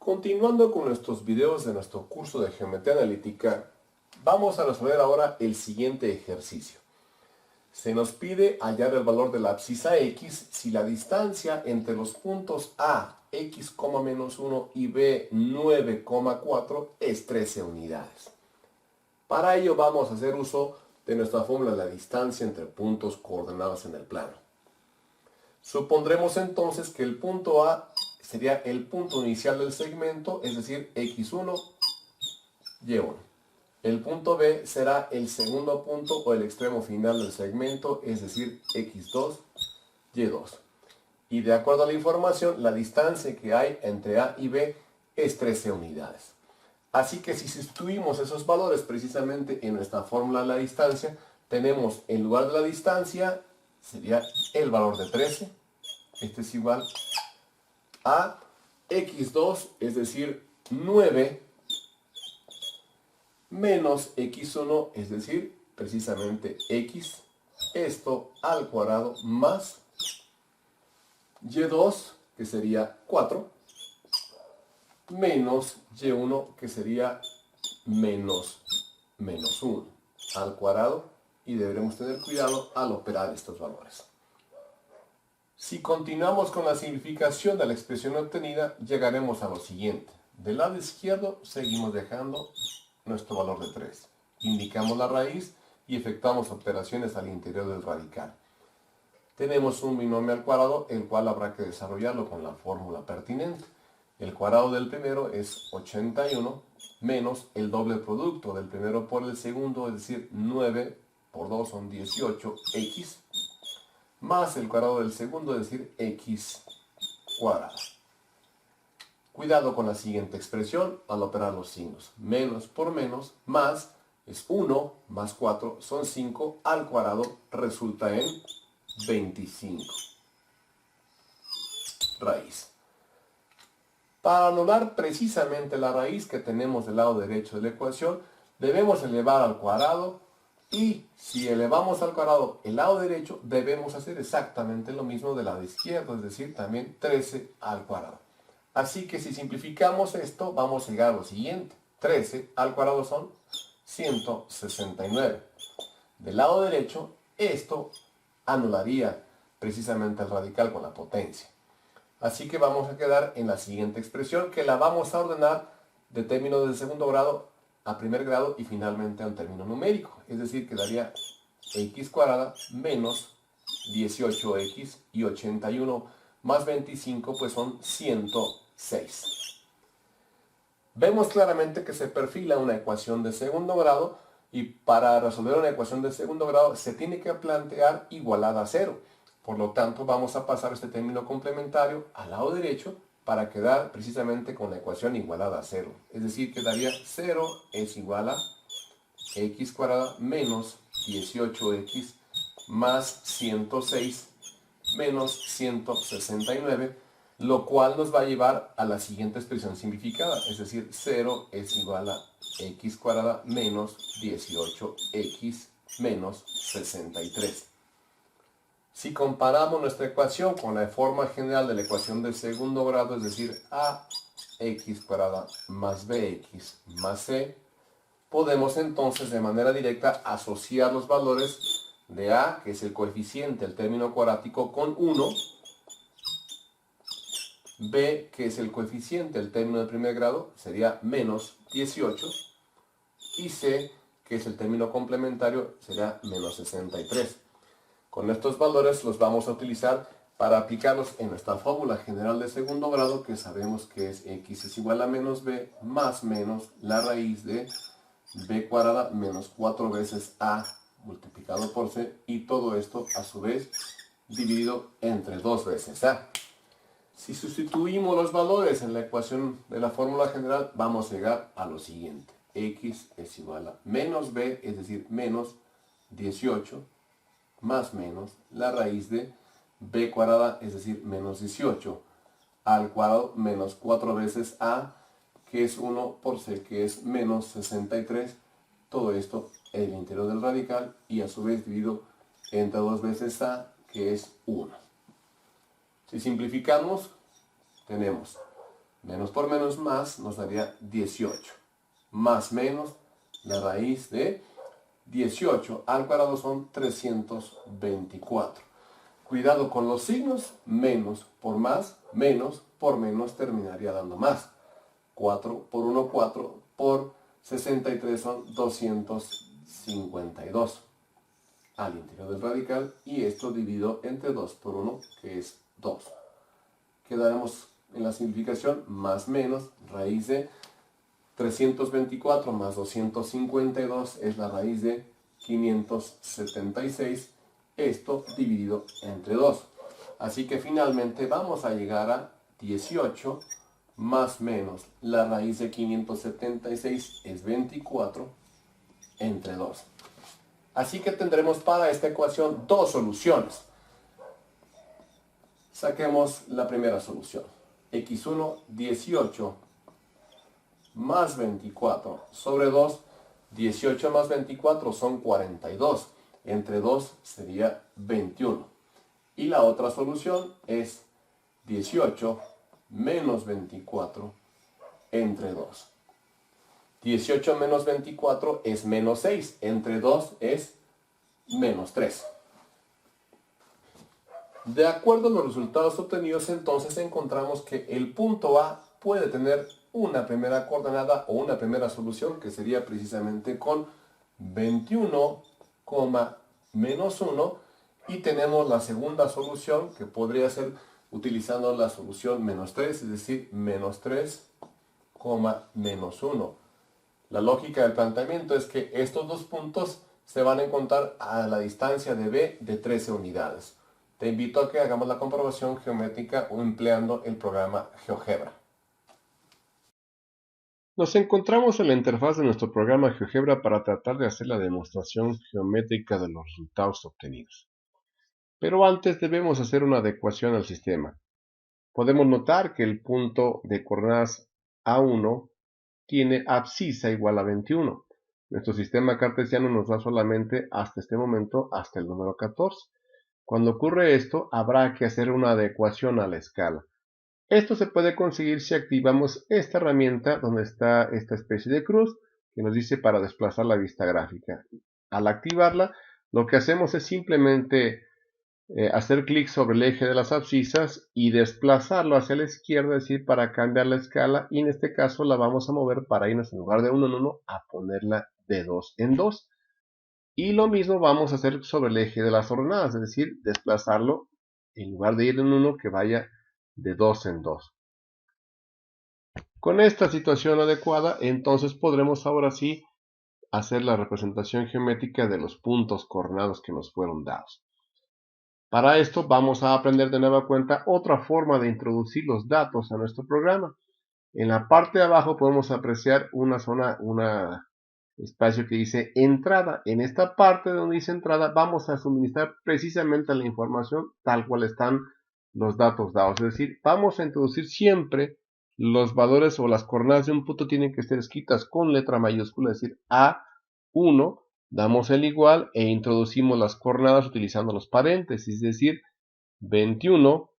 Continuando con nuestros videos de nuestro curso de geometría analítica, vamos a resolver ahora el siguiente ejercicio. Se nos pide hallar el valor de la abscisa X si la distancia entre los puntos A, X, menos 1 y B, 9,4 es 13 unidades. Para ello vamos a hacer uso de nuestra fórmula de la distancia entre puntos coordenados en el plano. Supondremos entonces que el punto A sería el punto inicial del segmento, es decir, X1, Y1. El punto B será el segundo punto o el extremo final del segmento, es decir, X2, Y2. Y de acuerdo a la información, la distancia que hay entre A y B es 13 unidades. Así que si sustituimos esos valores precisamente en nuestra fórmula de la distancia, tenemos en lugar de la distancia, sería el valor de 13. Este es igual a X2, es decir, 9, menos X1, es decir, precisamente X, esto al cuadrado, más Y2, que sería 4, menos Y1, que sería menos 1 al cuadrado, y deberemos tener cuidado al operar estos valores. Si continuamos con la simplificación de la expresión obtenida, llegaremos a lo siguiente. Del lado izquierdo seguimos dejando nuestro valor de 3. Indicamos la raíz y efectuamos operaciones al interior del radical. Tenemos un binomio al cuadrado, el cual habrá que desarrollarlo con la fórmula pertinente. El cuadrado del primero es 81 menos el doble producto del primero por el segundo, es decir, 9 por 2 son 18x, más el cuadrado del segundo, es decir, x cuadrado. Cuidado con la siguiente expresión al operar los signos. Menos por menos, más es 1, más 4 son 5, al cuadrado resulta en 25. Raíz. Para anular precisamente la raíz que tenemos del lado derecho de la ecuación, debemos elevar al cuadrado, y si elevamos al cuadrado el lado derecho, debemos hacer exactamente lo mismo del lado izquierdo, es decir, también 13 al cuadrado. Así que si simplificamos esto, vamos a llegar a lo siguiente. 13 al cuadrado son 169. Del lado derecho, esto anularía precisamente el radical con la potencia. Así que vamos a quedar en la siguiente expresión, que la vamos a ordenar de término del segundo grado a primer grado y finalmente a un término numérico. Es decir, quedaría x cuadrada menos 18x y 81 más 25, pues son 106. Vemos claramente que se perfila una ecuación de segundo grado, y para resolver una ecuación de segundo grado se tiene que plantear igualada a 0. Por lo tanto, vamos a pasar este término complementario al lado derecho para quedar precisamente con la ecuación igualada a 0. Es decir, quedaría 0 es igual a x cuadrada menos 18x más 106 menos 169, lo cual nos va a llevar a la siguiente expresión simplificada, es decir, 0 es igual a x cuadrada menos 18x menos 63. Si comparamos nuestra ecuación con la forma general de la ecuación de segundo grado, es decir, ax cuadrada más bx más c, podemos entonces de manera directa asociar los valores de a, que es el coeficiente del término cuadrático, con 1, b, que es el coeficiente del término de primer grado, sería menos 18, y c, que es el término complementario, será menos 63. Con estos valores los vamos a utilizar para aplicarlos en nuestra fórmula general de segundo grado, que sabemos que es x es igual a menos b más menos la raíz de b cuadrada menos 4 veces a multiplicado por c, y todo esto a su vez dividido entre 2 veces a. Si sustituimos los valores en la ecuación de la fórmula general, vamos a llegar a lo siguiente. X es igual a menos b, es decir, menos 18, más menos la raíz de b cuadrada, es decir, menos 18, al cuadrado menos 4 veces a, que es 1 por c, que es menos 63. Todo esto en el interior del radical y a su vez dividido entre 2 veces a, que es 1. Si simplificamos, tenemos Menos por menos más nos daría 18. Más menos la raíz de 18 al cuadrado son 324. Cuidado con los signos, menos por menos terminaría dando más. 4 por 1, 4 por 63 son 252 al interior del radical, y esto dividido entre 2 por 1, que es 2. Quedaremos en la simplificación más menos raíz de 324 más 252 es la raíz de 576, esto dividido entre 2. Así que finalmente vamos a llegar a 18 más menos la raíz de 576 es 24 entre 2. Así que tendremos para esta ecuación dos soluciones. Saquemos la primera solución. x1, 18 más 24 sobre 2. 18 más 24 son 42. Entre 2 sería 21. Y la otra solución es 18 menos 24 entre 2. 18 menos 24 es menos 6. Entre 2 es menos 3. De acuerdo a los resultados obtenidos, entonces encontramos que el punto A puede tener una primera coordenada o una primera solución que sería precisamente con 21, menos 1, y tenemos la segunda solución que podría ser utilizando la solución menos 3, es decir, menos 3, menos 1. La lógica del planteamiento es que estos dos puntos se van a encontrar a la distancia de B de 13 unidades. Te invito a que hagamos la comprobación geométrica empleando el programa GeoGebra. Nos encontramos en la interfaz de nuestro programa GeoGebra para tratar de hacer la demostración geométrica de los resultados obtenidos. Pero antes debemos hacer una adecuación al sistema. Podemos notar que el punto de coordenadas A1 tiene abscisa igual a 21. Nuestro sistema cartesiano nos da solamente hasta este momento, hasta el número 14. Cuando ocurre esto, habrá que hacer una adecuación a la escala. Esto se puede conseguir si activamos esta herramienta donde está esta especie de cruz que nos dice para desplazar la vista gráfica. Al activarla, lo que hacemos es simplemente hacer clic sobre el eje de las abscisas y desplazarlo hacia la izquierda, es decir, para cambiar la escala, y en este caso la vamos a mover para irnos en lugar de 1 en 1 a ponerla de 2 en 2. Y lo mismo vamos a hacer sobre el eje de las ordenadas, es decir, desplazarlo en lugar de ir en 1 que vaya de 2 en 2. Con esta situación adecuada, entonces podremos ahora sí hacer la representación geométrica de los puntos coordenados que nos fueron dados. Para esto vamos a aprender de nueva cuenta otra forma de introducir los datos a nuestro programa. En la parte de abajo podemos apreciar un espacio que dice entrada. En esta parte donde dice entrada vamos a suministrar precisamente la información tal cual están los datos dados. Es decir, vamos a introducir siempre los valores o las coordenadas de un punto tienen que estar escritas con letra mayúscula, es decir, A1. Damos el igual e introducimos las coordenadas utilizando los paréntesis, es decir, 21,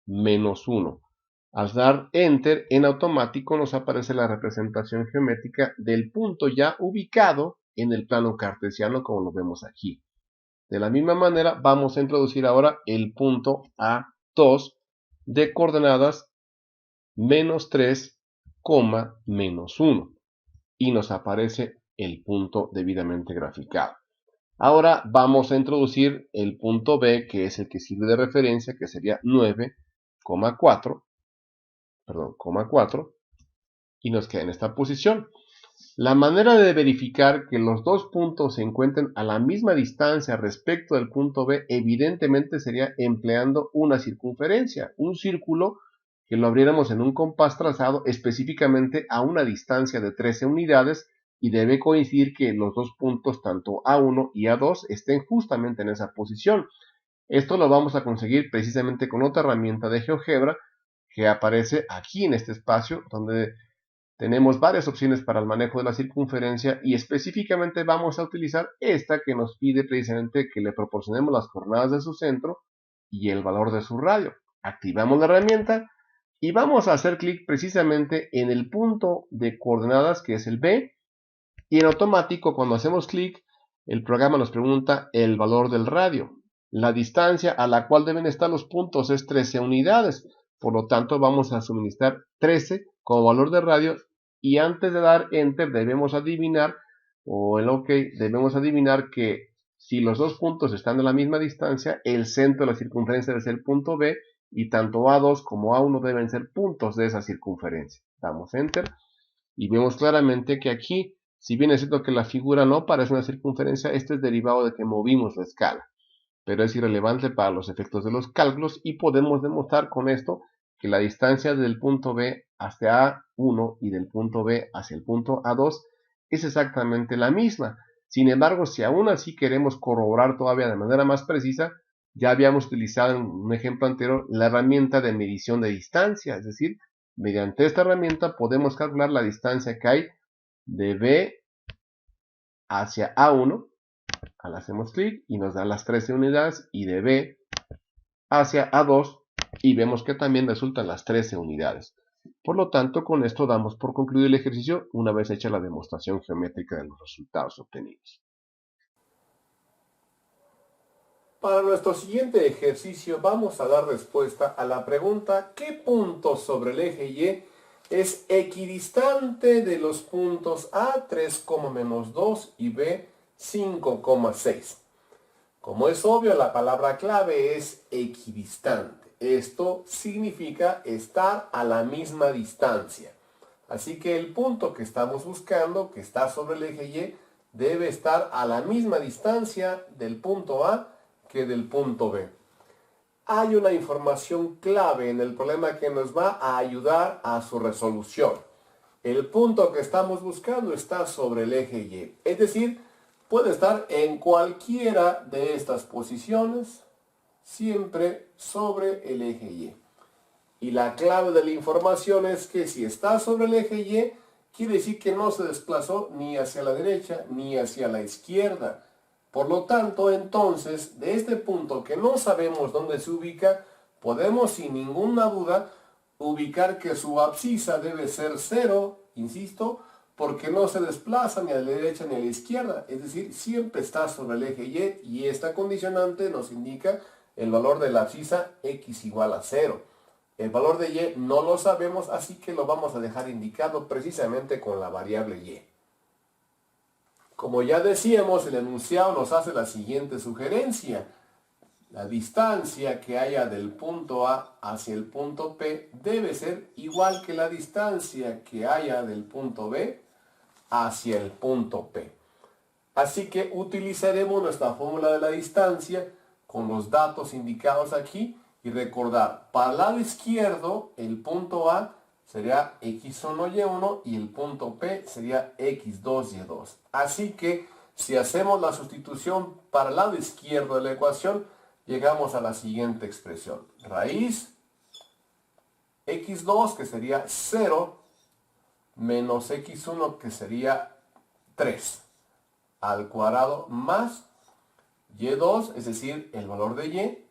menos 1. Al dar Enter, en automático nos aparece la representación geométrica del punto ya ubicado en el plano cartesiano, como lo vemos aquí. De la misma manera, vamos a introducir ahora el punto A2 de coordenadas menos 3, menos 1. Y nos aparece el punto debidamente graficado. Ahora vamos a introducir el punto B, que es el que sirve de referencia, que sería 9,4, y nos queda en esta posición. La manera de verificar que los dos puntos se encuentren a la misma distancia respecto del punto B, evidentemente sería empleando una circunferencia, un círculo que lo abriéramos en un compás trazado específicamente a una distancia de 13 unidades, y debe coincidir que los dos puntos, tanto A1 y A2, estén justamente en esa posición. Esto lo vamos a conseguir precisamente con otra herramienta de GeoGebra que aparece aquí en este espacio, donde tenemos varias opciones para el manejo de la circunferencia, y específicamente vamos a utilizar esta que nos pide precisamente que le proporcionemos las coordenadas de su centro y el valor de su radio. Activamos la herramienta, Y vamos a hacer clic precisamente en el punto de coordenadas que es el B. Y en automático, cuando hacemos clic, el programa nos pregunta el valor del radio. La distancia a la cual deben estar los puntos es 13 unidades. Por lo tanto, vamos a suministrar 13 como valor de radio. Y antes de dar Enter, debemos adivinar, o en OK, debemos adivinar que si los dos puntos están a la misma distancia, el centro de la circunferencia debe ser el punto B, y tanto A2 como A1 deben ser puntos de esa circunferencia. Damos Enter, y vemos claramente que aquí, si bien es cierto que la figura no parece una circunferencia, esto es derivado de que movimos la escala, pero es irrelevante para los efectos de los cálculos, y podemos demostrar con esto que la distancia del punto B hacia A1 y del punto B hacia el punto A2 es exactamente la misma. Sin embargo, si aún así queremos corroborar todavía de manera más precisa, ya habíamos utilizado en un ejemplo anterior la herramienta de medición de distancia, es decir, mediante esta herramienta podemos calcular la distancia que hay de B hacia A1. Hacemos clic y nos da las 13 unidades, y de B hacia A2 y vemos que también resultan las 13 unidades. Por lo tanto, con esto damos por concluido el ejercicio una vez hecha la demostración geométrica de los resultados obtenidos. Para nuestro siguiente ejercicio vamos a dar respuesta a la pregunta ¿qué punto sobre el eje Y es equidistante de los puntos A 3,-2 y B 5,6? Como es obvio, la palabra clave es equidistante. Esto significa estar a la misma distancia. Así que el punto que estamos buscando, que está sobre el eje Y, debe estar a la misma distancia del punto A que del punto B. Hay una información clave en el problema que nos va a ayudar a su resolución. El punto que estamos buscando está sobre el eje Y, es decir, puede estar en cualquiera de estas posiciones, siempre sobre el eje Y. Y la clave de la información es que si está sobre el eje Y, quiere decir que no se desplazó ni hacia la derecha ni hacia la izquierda. Por lo tanto, entonces, de este punto que no sabemos dónde se ubica, podemos sin ninguna duda ubicar que su abscisa debe ser 0, insisto, porque no se desplaza ni a la derecha ni a la izquierda, es decir, siempre está sobre el eje Y, y esta condicionante nos indica el valor de la abscisa x igual a 0. El valor de Y no lo sabemos, así que lo vamos a dejar indicado precisamente con la variable Y. Como ya decíamos, el enunciado nos hace la siguiente sugerencia. La distancia que haya del punto A hacia el punto P debe ser igual que la distancia que haya del punto B hacia el punto P. Así que utilizaremos nuestra fórmula de la distancia con los datos indicados aquí y recordar, para el lado izquierdo el punto A sería x1y1 y el punto P sería x2y2. Así que si hacemos la sustitución para el lado izquierdo de la ecuación, llegamos a la siguiente expresión. Raíz x2 que sería 0 menos x1 que sería 3 al cuadrado más y2, es decir, el valor de y,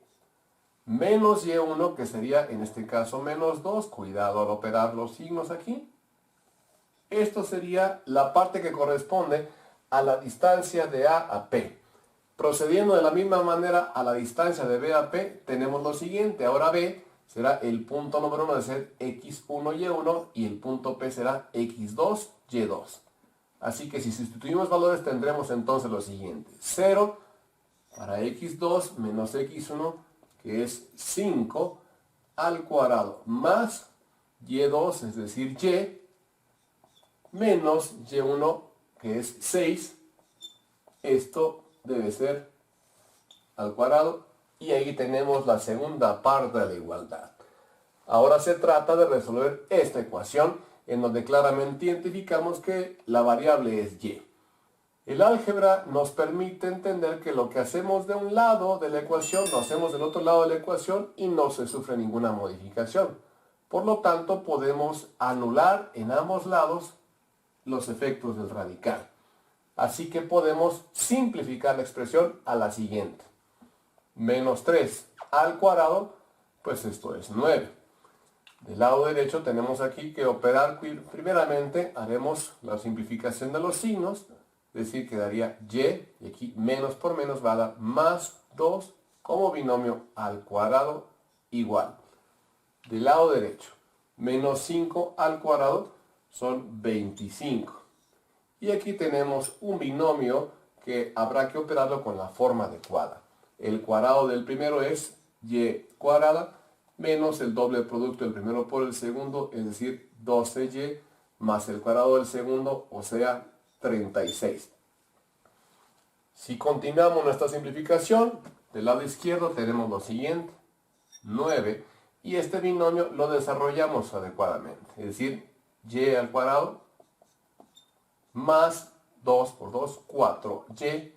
menos y1 que sería en este caso menos 2, cuidado al operar los signos aquí. Esto sería la parte que corresponde a la distancia de A a P. Procediendo de la misma manera a la distancia de B a P, tenemos lo siguiente. Ahora B será el punto número 1 de ser x1y1 y el punto P será x2y2. Así que si sustituimos valores tendremos entonces lo siguiente. 0 para x2 menos x1 que es 5 al cuadrado más y2 es decir y menos y1 que es 6. Esto debe ser al cuadrado y ahí tenemos la segunda parte de la igualdad. Ahora se trata de resolver esta ecuación en donde claramente identificamos que la variable es y. El álgebra nos permite entender que lo que hacemos de un lado de la ecuación lo hacemos del otro lado de la ecuación y no se sufre ninguna modificación. Por lo tanto, podemos anular en ambos lados los efectos del radical. Así que podemos simplificar la expresión a la siguiente. Menos 3 al cuadrado, pues esto es 9. Del lado derecho tenemos aquí que operar, primeramente haremos la simplificación de los signos, es decir, quedaría y aquí menos por menos va a dar más 2 como binomio al cuadrado igual. Del lado derecho, menos 5 al cuadrado son 25. Y aquí tenemos un binomio que habrá que operarlo con la forma adecuada. El cuadrado del primero es y cuadrada menos el doble producto del primero por el segundo, es decir, 12y más el cuadrado del segundo, o sea, 36. Si continuamos nuestra simplificación, del lado izquierdo tenemos lo siguiente, 9, y este binomio lo desarrollamos adecuadamente, es decir, y al cuadrado más 2 por 2, 4y,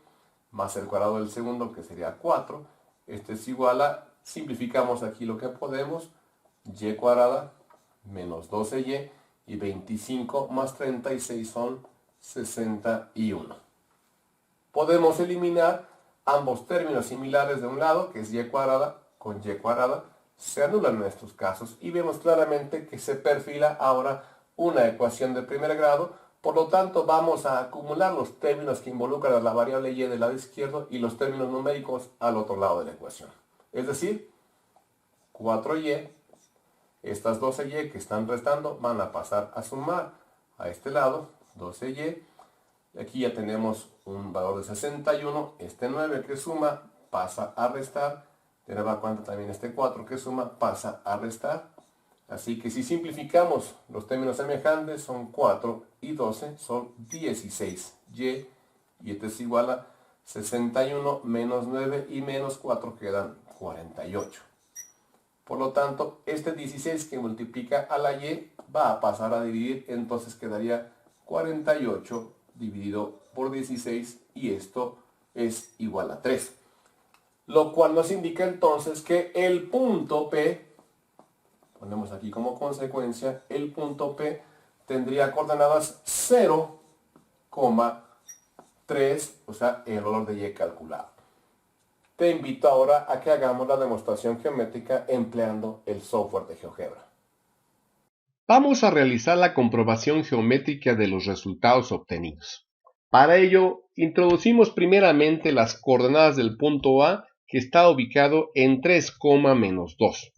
más el cuadrado del segundo, que sería 4. Este es igual a, simplificamos aquí lo que podemos, y cuadrada menos 12y, y 25 más 36 son 61. Podemos eliminar ambos términos similares de un lado, que es y cuadrada con y cuadrada, se anulan en estos casos y vemos claramente que se perfila ahora una ecuación de primer grado. Por lo tanto, vamos a acumular los términos que involucran a la variable y del lado izquierdo y los términos numéricos al otro lado de la ecuación. Es decir, 4y, estas 12y que están restando van a pasar a sumar a este lado, 12y. Aquí ya tenemos un valor de 61, este 9 que suma pasa a restar, de nueva cuenta también este 4 que suma pasa a restar. Así que si simplificamos los términos semejantes, son 4 y 12, son 16y, y este es igual a 61 menos 9 y menos 4 quedan 48. Por lo tanto, este 16 que multiplica a la y va a pasar a dividir, entonces quedaría 48 dividido por 16 y esto es igual a 3. Lo cual nos indica entonces que el punto P, ponemos aquí como consecuencia, el punto P tendría coordenadas 0,3, o sea, el valor de y calculado. Te invito ahora a que hagamos la demostración geométrica empleando el software de GeoGebra. Vamos a realizar la comprobación geométrica de los resultados obtenidos. Para ello, introducimos primeramente las coordenadas del punto A, que está ubicado en 3, menos 2.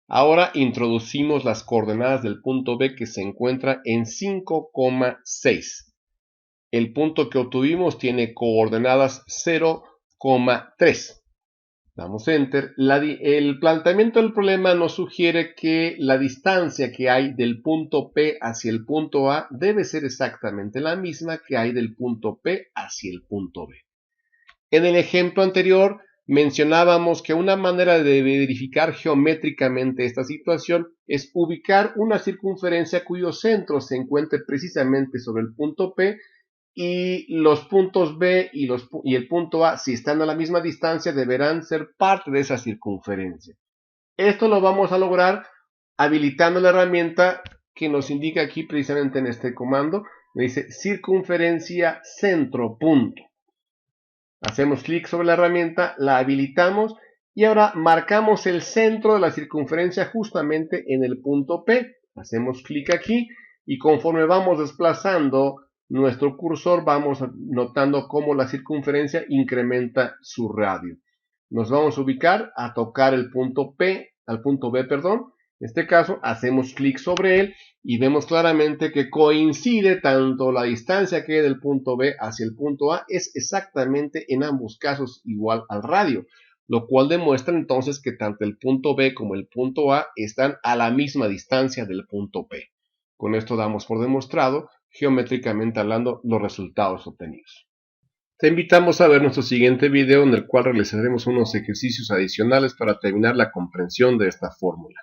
Ahora introducimos las coordenadas del punto B, que se encuentra en 5,6. El punto que obtuvimos tiene coordenadas 0,3. Damos Enter. El planteamiento del problema nos sugiere que la distancia que hay del punto P hacia el punto A debe ser exactamente la misma que hay del punto P hacia el punto B. En el ejemplo anterior mencionábamos que una manera de verificar geométricamente esta situación es ubicar una circunferencia cuyo centro se encuentre precisamente sobre el punto P, y los puntos B y el punto A, si están a la misma distancia, deberán ser parte de esa circunferencia. Esto lo vamos a lograr habilitando la herramienta que nos indica aquí precisamente en este comando. Me dice circunferencia centro punto. Hacemos clic sobre la herramienta, la habilitamos y ahora marcamos el centro de la circunferencia justamente en el punto P. Hacemos clic aquí y conforme vamos desplazando nuestro cursor vamos notando cómo la circunferencia incrementa su radio. Nos vamos a ubicar a tocar el punto P, al punto B, perdón. En este caso hacemos clic sobre él y vemos claramente que coincide tanto la distancia que hay del punto B hacia el punto A, es exactamente en ambos casos igual al radio, lo cual demuestra entonces que tanto el punto B como el punto A están a la misma distancia del punto P. Con esto damos por demostrado, geométricamente hablando, los resultados obtenidos. Te invitamos a ver nuestro siguiente video en el cual realizaremos unos ejercicios adicionales para terminar la comprensión de esta fórmula.